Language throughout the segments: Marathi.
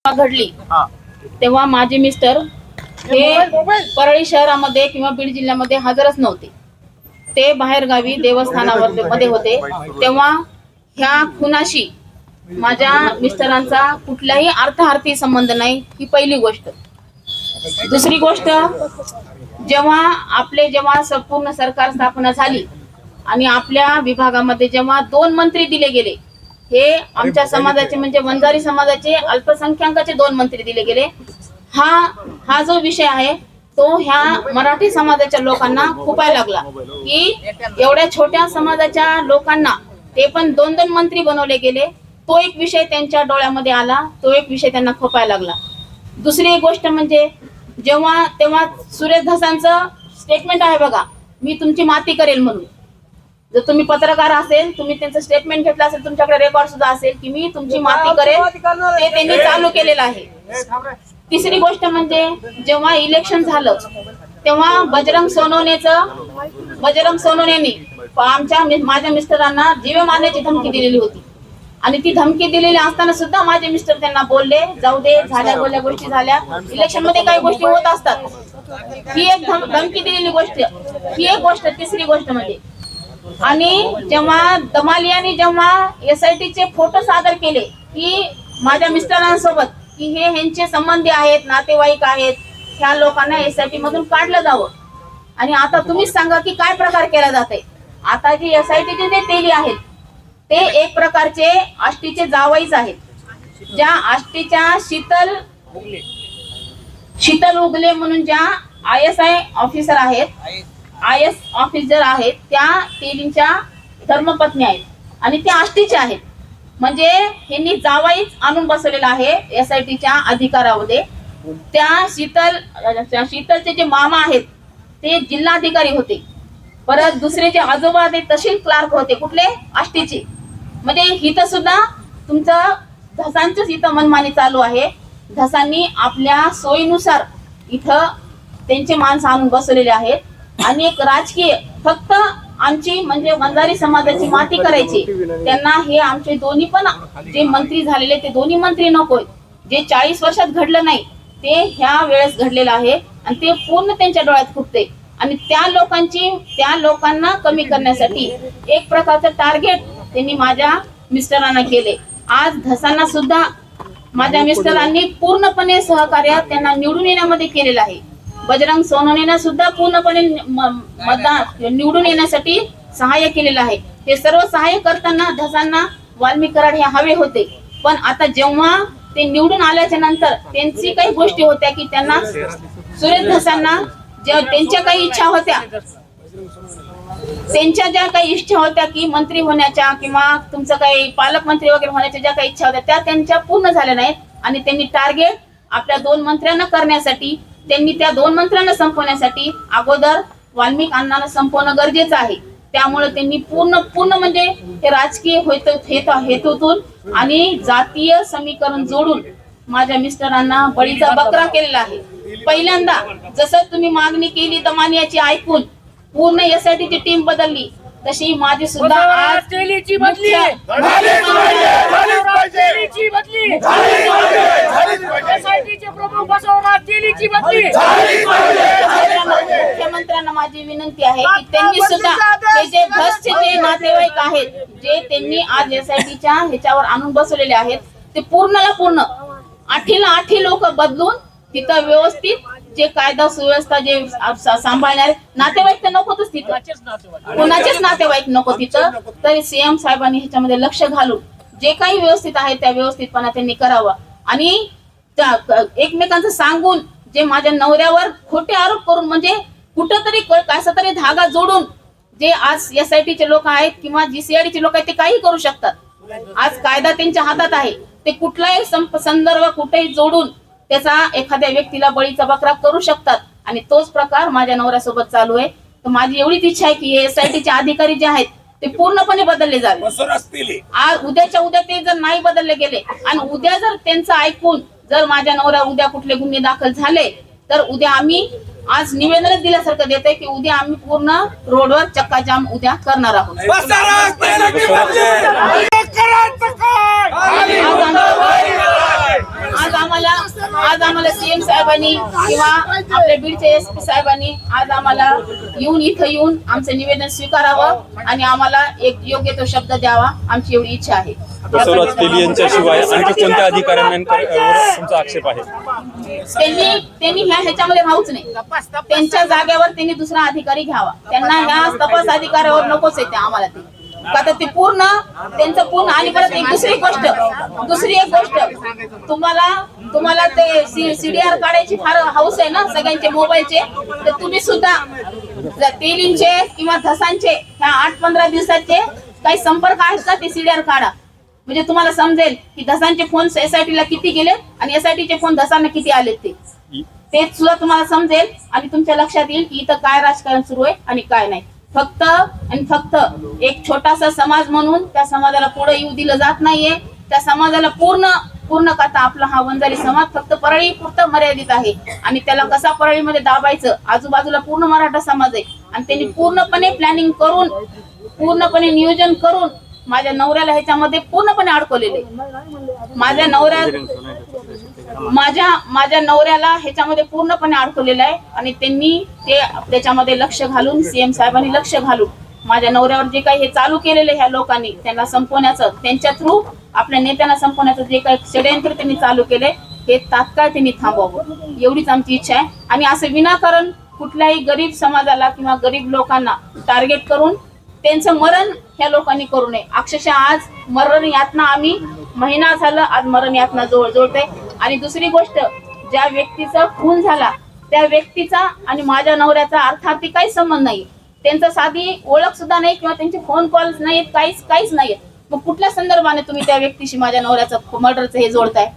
घडली तेव्हा माझे मिस्टर हे परळी शहरामध्ये किंवा बीड जिल्ह्यामध्ये हजरच नव्हते. ते बाहेर गावी देवस्थानावर मध्ये होते. तेव्हा ह्या खुनाशी माझ्या मिस्टरांचा कुठलाही अर्थार्थी संबंध नाही, ही पहिली गोष्ट. दुसरी गोष्ट, जेव्हा संपूर्ण सरकार स्थापना झाली आणि आपल्या विभागामध्ये जेव्हा 2 मंत्री दिले गेले, हे आमच्या समाजाचे म्हणजे वंजारी समाजाचे अल्पसंख्याकाचे 2 मंत्री दिले गेले. हा जो विषय आहे तो ह्या मराठी समाजाच्या लोकांना खुपायला लागला की एवढ्या छोट्या समाजाच्या लोकांना ते पण 2-2 मंत्री बनवले गेले. तो एक विषय त्यांच्या डोळ्यामध्ये आला, तो एक विषय त्यांना खुपायला लागला. दुसरी गोष्ट म्हणजे तेव्हा सुरेश धसांचं स्टेटमेंट आहे बघा, मी तुमची माती करेल म्हणून. जर तुम्ही पत्रकार असेल, तुम्ही त्यांचं स्टेटमेंट घेतलं असेल, तुमच्याकडे रेकॉर्ड सुद्धा असेल की मी तुमची माती करेल, ते त्यांनी चालू केलेलं आहे. तिसरी गोष्ट म्हणजे जेव्हा इलेक्शन झालं तेव्हा बजरंग सोनवणेनी माझ्या मिस्टरांना जीवे मारण्याची धमकी दिलेली होती. आणि ती धमकी दिलेली असताना सुद्धा माझे मिस्टर त्यांना बोलले, जाऊ दे, झाल्या बोलल्या गोष्टी झाल्या, इलेक्शन मध्ये काही गोष्टी होत असतात. ही एक धमकी दिलेली गोष्ट, ही एक गोष्ट. तिसरी गोष्ट म्हणजे, आणि जेव्हा दमालियानी जेव्हा SIT चे फोटो सादर केले की माझ्या मिस्टरांसोबत की हे ह्यांचे संबंधी आहेत, नातेवाईक आहेत, ह्या लोकांना SIT मधून काढलं जावं. आणि आता तुम्हीच सांगा की काय प्रकार केला जाते. आता जे SIT चे जे तेली आहेत ते एक प्रकारचे आष्टीचे जावईच आहेत. ज्या आष्टीच्या शीतल उगले म्हणून ज्या ISI ऑफिसर आहेत, IS ऑफिसर आहेत, त्या तेलींच्या धर्मपत्नी आहेत आणि त्या आष्टीच्या आहेत. म्हणजे ह्यांनी जावाईच आणून बसवलेला आहे SITच्या अधिकारामध्ये. त्या शीतलचे जे मामा आहेत ते जिल्हाधिकारी होते. परत दुसरे जे आजोबा ते तहसील क्लार्क होते, कुठले, आष्टीचे. म्हणजे हिथं सुद्धा तुमचं धसांचंच इथं मनमानी चालू आहे. धसांनी आपल्या सोयीनुसार इथं त्यांचे माणसं आणून बसवलेले आहेत. आणि एक राजकीय फक्त आमची म्हणजे वंजारी समाजाची माती करायची. त्यांना हे आमचे दोन्ही पण जे मंत्री झालेले ते दोन्ही मंत्री नकोय. जे 40 वर्षात घडलं नाही ते ह्या वेळेस घडलेलं आहे आणि ते पूर्ण त्यांच्या डोळ्यात खुपते. आणि त्या लोकांना कमी करण्यासाठी एक प्रकारचं टार्गेट त्यांनी माझ्या मिस्टरांना केले. आज धसांना सुद्धा माझ्या मिस्टरांनी पूर्णपणे सहकार्य त्यांना निवडून येण्यामध्ये केलेलं आहे. बजरंग सोनवणेनं सुद्धा पूर्णपणे मतदान निवडून येण्यासाठी सहाय्य केलेलं आहे. हे सर्व सहाय्य करताना धसांना वाल्मिक कराड हे हवे होते. पण आता जेव्हा ते निवडून आल्याच्या नंतर त्यांची काही गोष्टी होत्या की त्यांना सुरेश धसांना त्यांच्या काही इच्छा होत्या, त्यांच्या ज्या काही इच्छा होत्या की मंत्री होण्याच्या किंवा तुमचं काही पालकमंत्री वगैरे होण्याच्या ज्या काही इच्छा होत्या त्या त्यांच्या पूर्ण झाल्या नाहीत. आणि त्यांनी टार्गेट आपल्या 2 मंत्र्यांना करण्यासाठी, त्यांनी त्या 2 मंत्र्यांना संपवण्यासाठी अगोदर वाल्मिक अण्णांना संपवणं गरजेचं आहे. त्यामुळे त्यांनी पूर्ण म्हणजे हे राजकीय हेतूतून आणि जातीय समीकरण जोडून माझ्या मिस्टरांना बळीचा बकरा केलेला आहे. पहिल्यांदा जसं तुम्ही मागणी केली दमानियाची ऐकून पूर्ण SIT ची टीम बदलली, तशी माझी सुद्धा आज तेलीची बदली, मुख्यमंत्र्यांना माझी विनंती आहे की त्यांनी सुद्धा हे जे धसचे जे नातेवाईक आहेत, जे त्यांनी आज SITच्या ह्याच्यावर आणून बसवलेले आहेत, ते पूर्णला पूर्ण 8 लोक बदलून तिथं व्यवस्थित जे कायदा सुव्यवस्था जे सांभाळणारे नातेवाईक तर नकोच तिथं, कोणाचेच नातेवाईक नको तिथं. तर CM साहेबांनी ह्याच्यामध्ये लक्ष घालून जे काही व्यवस्थित आहे त्या व्यवस्थितपणा त्यांनी करावा. आणि एकमेकांचं सांगून जे माझ्या नवऱ्यावर खोटे आरोप करून म्हणजे कुठंतरी कसा तरी धागा जोडून जे आज SITचे लोक आहेत किंवा GCIDचे लोक आहेत ते काही करू शकतात. आज कायदा त्यांच्या हातात आहे, ते कुठलाही संदर्भ कुठेही जोडून त्याचा एखाद्या व्यक्तीला बळीचा बकरा करू शकतात. आणि तोच प्रकार माझ्या नवऱ्यासोबत चालू आहे. तर माझी एवढीच इच्छा आहे की SITचे अधिकारी जे आहेत ते पूर्णपणे बदलले जावे. आज उद्याच्या उद्या ते जर नाही बदलले गेले आणि उद्या जर त्यांचं ऐकून जर माझ्या नवऱ्या उद्या कुठले गुन्हे दाखल झाले तर उद्या आम्ही आज निवेदनच दिल्यासारखं देतोय की उद्या आम्ही पूर्ण रोडवर चक्काजाम उद्या करणार आहोत. आज आम्हाला सीएम साहेबांनी किंवा आपल्या बीडचे एसपी साहेबांनी आज आम्हाला इथं येऊन आमचं निवेदन स्वीकारावं आणि आम्हाला एक योग्य तो शब्द द्यावा, आमची एवढी इच्छा आहे. बसवराज तेली यांच्याशिवाय आणखी कोणत्या अधिकाऱ्यांवर तुमचा आक्षेप आहे? त्यांनी ह्याच्यामध्ये राहूच नाही. त्यांच्या जागेवर त्यांनी दुसरा अधिकारी घ्यावा. त्यांना ह्या तपास अधिकाऱ्यावर नकोच आहे आम्हाला ते. आता ते पूर्ण त्यांचं पूर्ण. आणि परत एक दुसरी एक गोष्ट तुम्हाला ते सीडीआर काढायची फार हौस आहे ना सगळ्यांचे मोबाईलचे, तर तुम्ही सुद्धा तेलींचे किंवा धसांचे ह्या 8-15 दिवसाचे काही संपर्क आहेत का ते सीडीआर काढा. म्हणजे तुम्हाला समजेल की धसांचे फोन SIT ला किती गेले आणि SIT फोन धसांना किती आले ते सुद्धा तुम्हाला समजेल आणि तुमच्या लक्षात येईल की इथं काय राजकारण सुरू आहे आणि काय नाही. फक्त एक छोटासा समाज म्हणून त्या समाजाला पुढे येऊ दिलं जात नाहीये. त्या समाजाला पूर्ण कथा आपला हा वंजारी समाज फक्त परळी पुरतं मर्यादित आहे आणि त्याला कसा परळीमध्ये दाबायचं. आजूबाजूला पूर्ण मराठा समाज आहे आणि त्यांनी पूर्णपणे प्लॅनिंग करून पूर्णपणे नियोजन करून माझ्या नवऱ्याला ह्याच्यामध्ये पूर्णपणे अडकवलेले. माझ्या नवऱ्याला ह्याच्यामध्ये पूर्णपणे अडकवलेलं आहे आणि त्यांनी ते त्याच्यामध्ये लक्ष घालून सीएम साहेबांनी लक्ष घालून माझ्या नवऱ्यावर जे काही हे चालू केलेले ह्या लोकांनी त्यांना संपवण्याचं, त्यांच्या थ्रू आपल्या नेत्यांना संपवण्याचं जे काही षडयंत्र त्यांनी चालू केले हे तात्काळ त्यांनी थांबवावं, एवढीच आमची इच्छा आहे. आणि असं विनाकारण कुठल्याही गरीब समाजाला किंवा गरीब लोकांना टार्गेट करून त्यांचं मरण ह्या लोकांनी करू नये. अक्षरशः आज मरण यातना आम्ही महिना झालं आज मरण यातना जोडतोय. आणि दुसरी गोष्ट, ज्या व्यक्तीचा खून झाला त्या व्यक्तीचा आणि माझ्या नवऱ्याचा अर्थार्थी काही संबंध नाही. त्यांचं साधी ओळख सुद्धा नाही किंवा त्यांचे फोन कॉल्स नाहीत, काहीच नाहीये. मग कुठल्या संदर्भाने तुम्ही त्या व्यक्तीशी माझ्या नवऱ्याचं मर्डरचं हे जोडताय?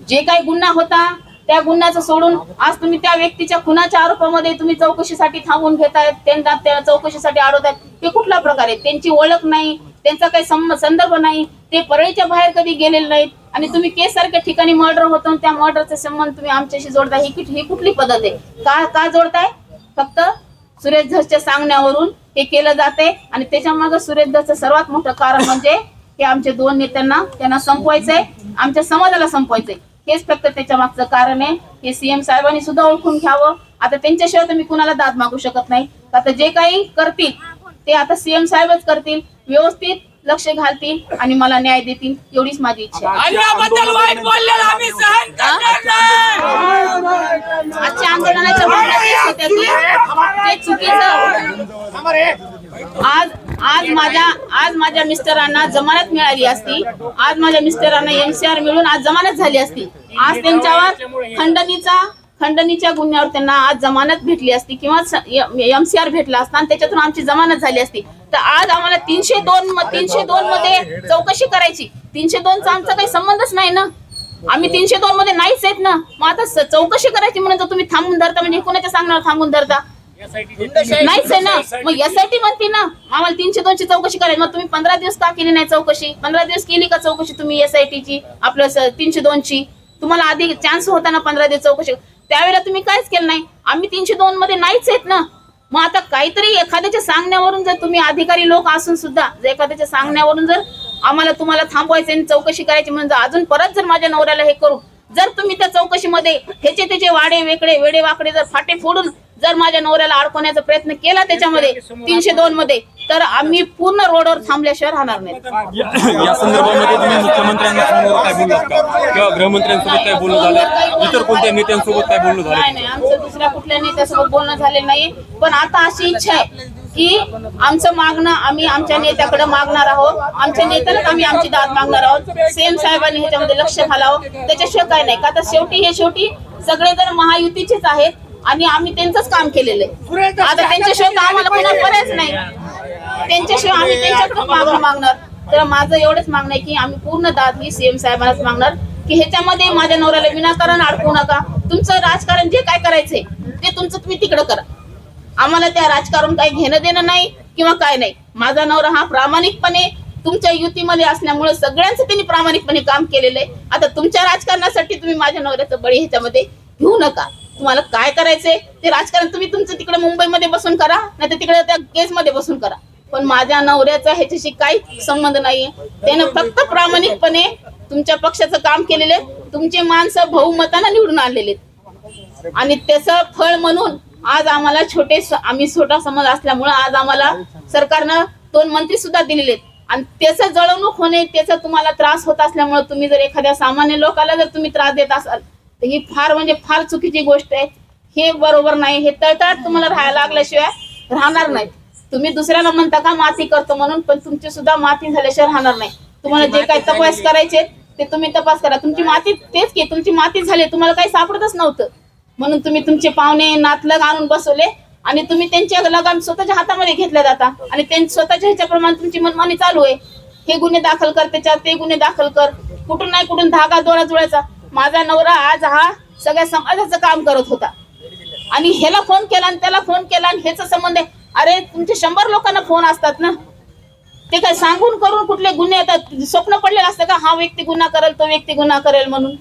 जे काही गुन्हा होता त्या गुन्ह्याचं सोडून आज तुम्ही त्या व्यक्तीच्या खुनाच्या आरोपामध्ये तुम्ही चौकशीसाठी थांबून घेतायत, त्यांना त्या चौकशीसाठी अडवतायत. हे कुठला प्रकार आहे? त्यांची ओळख नाही, त्यांचा काही संदर्भ नाही, ते परळीच्या बाहेर कधी गेलेले नाहीत आणि तुम्ही केस सारख्या ठिकाणी मर्डर होतो त्या मर्डरचा संबंध तुम्ही आमच्याशी जोडताय. ही कुठली पद्धत आहे? का जोडताय? फक्त सुरेश धसच्या सांगण्यावरून हे केलं जाते आणि त्याच्यामागे सुरेश धसचं सर्वात मोठं कारण म्हणजे हे आमच्या 2 नेत्यांना त्यांना संपवायचंय, आमच्या समाजाला संपवायचंय. हेच फक्त त्याच्या मागचं कारण आहे. हे सीएम साहेबांनी सुद्धा ओळखून घ्यावं. आता त्यांच्याशिवाय तुम्ही कुणाला दाद मागू शकत नाही. आता जे काही करतील ते आता सीएम साहेबच करतील, व्यवस्थित लक्ष घालतील आणि मला न्याय देतील, एवढीच माझी इच्छा आहे. आजच्या आंदोलनाच्या ते चुकीचं. आज माझ्या मिस्टरांना जमानत मिळाली असती, आज माझ्या मिस्टरांना MCR मिळून आज जमानत झाली असती. आज त्यांच्यावर खंडणीच्या गुन्ह्यावर त्यांना आज जमानत भेटली असती किंवा MCR भेटला असता आणि त्याच्यातून आमची जमानत झाली असती. तर आज आम्हाला 302 मध्ये चौकशी करायची. 302चा आमचा काही संबंधच नाही ना, आम्ही 302 मध्ये नाहीच आहेत ना. मग आता चौकशी करायची म्हणून तर तुम्ही थांबून धरता, म्हणजे कोणाच्या सांगण्यावर थांबून धरता? नाहीच आहे ना. मग SIT म्हणते ना आम्हाला 302ची चौकशी करायची, मग तुम्ही 15 दिवस का केली नाही चौकशी? 15 दिवस केली का चौकशी तुम्ही SITची आपलं 302ची? तुम्हाला आधी चान्स होता ना 15 दिवस चौकशी, त्यावेळेला तुम्ही काहीच केलं नाही. आम्ही 302 मध्ये नाहीच आहेत ना. मग आता काहीतरी एखाद्याच्या सांगण्यावरून जर तुम्ही अधिकारी लोक असून सुद्धा जर एखाद्याच्या सांगण्यावरून जर तुम्हाला थांबवायचं आणि चौकशी करायची म्हणजे अजून परत जर माझ्या नवऱ्याला हे करू, जर तुम्ही त्या चौकशीमध्ये त्याचे वेडे वाकडे जर फाटे फोडून जर माझ्या नवऱ्याला अडकवण्याचा प्रयत्न केला त्याच्यामध्ये 302 मध्ये, तर आम्ही पूर्ण रोडवर थांबल्याशिवाय राहणार नाही. या संदर्भामध्ये तुम्ही मुख्यमंत्र्यांना फोनवर काय बोललात का किंवा गृहमंत्र्यांसोबत काय बोलणं झालं, इतर कोणत्या नेत्यांसोबत काय बोलणं झालं? नाही, आमचं दुसऱ्या कुठल्या नेत्यासोबत बोलणं झालेलं नाही. पण आता अशी इच्छा आहे की आमचं मागणं आम्ही आमच्या नेत्याकडे मागणार आहोत. आमच्या नेत्यालाच आम्ही आमची दाद मागणार आहोत. सीएम साहेबांनी ह्याच्यामध्ये लक्ष घालावं, त्याच्याशिवाय काय नाही. का तर शेवटी सगळेजण महायुतीचेच आहेत आणि आम्ही त्यांचंच काम केलेलं आहे. आता त्यांच्याशिवाय आम्हाला पुन्हा पर्यायच नाही. त्यांच्याशिवाय आम्ही त्यांच्याकडे मागणार. तर माझं एवढंच मागणं आहे की आम्ही पूर्ण दाद ही सीएम साहेबांनाच मागणार की ह्याच्यामध्ये माझ्या नवऱ्याला विनाकारण अडकवू नका. तुमचं राजकारण जे काय करायचंय ते तुमचं तुम्ही तिकडं करा. आम्हाला त्या राजकारण काही घेणं देणं नाही किंवा काय नाही. माझा नवरा हा प्रामाणिकपणे तुमच्या युतीमध्ये असल्यामुळे सगळ्यांचं त्यांनी प्रामाणिकपणे काम केलेलं आहे. आता तुमच्या राजकारणासाठी तुम्ही माझ्या नवऱ्याचं बळी ह्याच्यामध्ये घेऊ नका. तुम्हाला काय करायचंय ते राजकारण तुम्ही तुमचं तिकडे मुंबईमध्ये बसून करा, नाही तर तिकडे त्या केसमध्ये बसून करा. पण माझ्या नवऱ्याचा ह्याच्याशी काही संबंध नाहीये. त्यानं फक्त प्रामाणिकपणे तुमच्या पक्षाचं काम केलेलं आहे. तुमचे माणसं बहुमतानं निवडून आलेले आहेत. आणि त्याचं फळ म्हणून आज आम्हाला आम्ही छोटा समाज असल्यामुळं आज आम्हाला सरकारनं 2 मंत्री सुद्धा दिलेले आहेत. आणि त्याचं जळवणूक होणे, त्याचा तुम्हाला त्रास होत असल्यामुळे तुम्ही जर एखाद्या सामान्य लोकाला जर तुम्ही त्रास देत असाल तर ही फार म्हणजे फार चुकीची गोष्ट आहे. हे बरोबर नाही. हे तळतळात तुम्हाला राहायला लागल्याशिवाय राहणार नाही. तुम्ही दुसऱ्याला म्हणता का माती करतो म्हणून, पण तुमची सुद्धा माती झाल्याशिवाय राहणार नाही. तुम्हाला जे काही तपास करायचे ते तुम्ही तपास करा. तुमची माती तेच की तुमची माती झाली, तुम्हाला काही सापडतच नव्हतं म्हणून तुम्ही तुमचे पाहुणे नातलग आणून बसवले आणि तुम्ही त्यांच्या लगाम स्वतःच्या हातामध्ये घेतल्या जाता आणि स्वतःच्या ह्याच्याप्रमाणे तुमची मनमानी चालू आहे. हे गुन्हे दाखल कर, त्याच्यात ते गुन्हे दाखल कर, कुठून नाही कुठून धागा दोरा जुळायचा. माझा नवरा आज हा सगळ्या समाजाचं काम करत होता आणि ह्याला फोन केला आणि त्याला फोन केला आणि ह्याचा संबंध आहे. अरे तुमचे 100 लोकांना फोन असतात ना, ते काय सांगून करून कुठले गुन्हे येतात? स्वप्न पडलेलं असतं का हा व्यक्ती गुन्हा करेल, तो व्यक्ती गुन्हा करेल म्हणून?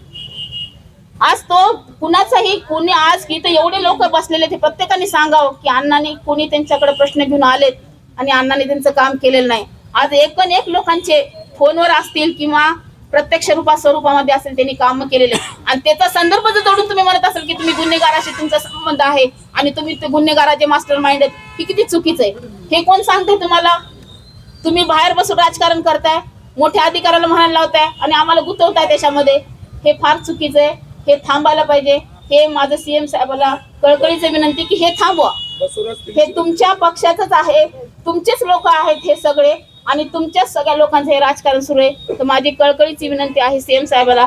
आज तो कुणाचाही कोणी आज इथं एवढे लोक बसलेले ते प्रत्येकाने सांगावं की अण्णांनी कोणी त्यांच्याकडे प्रश्न घेऊन आलेत आणि अण्णांनी त्यांचं काम केलेलं नाही. आज एक लोकांचे फोनवर असतील किंवा प्रत्यक्ष स्वरूपामध्ये असेल त्यांनी काम केलेले आणि त्याचा संदर्भ जर जोडून तुम्ही म्हणत असाल की तुम्ही गुन्हेगाराशी तुमचा संबंध आहे आणि तुम्ही ते गुन्हेगाराचे मास्टर माइंड आहेत, हे किती चुकीचं आहे. हे कोण सांगतंय तुम्हाला? तुम्ही बाहेर बसून राजकारण करताय, मोठ्या अधिकाऱ्याला म्हणायला लावताय आणि आम्हाला गुंतवताय त्याच्यामध्ये. हे फार चुकीचं आहे. हे थांबायला पाहिजे. हे माझं सीएम साहेबाला कळकळीची विनंती की हे थांबवा. हे तुमच्या पक्षाचंच आहे, तुमचेच लोक आहेत हे सगळे आणि तुमच्याच सगळ्या लोकांचं हे राजकारण सुरू आहे. तर माझी कळकळीची विनंती आहे सीएम साहेबाला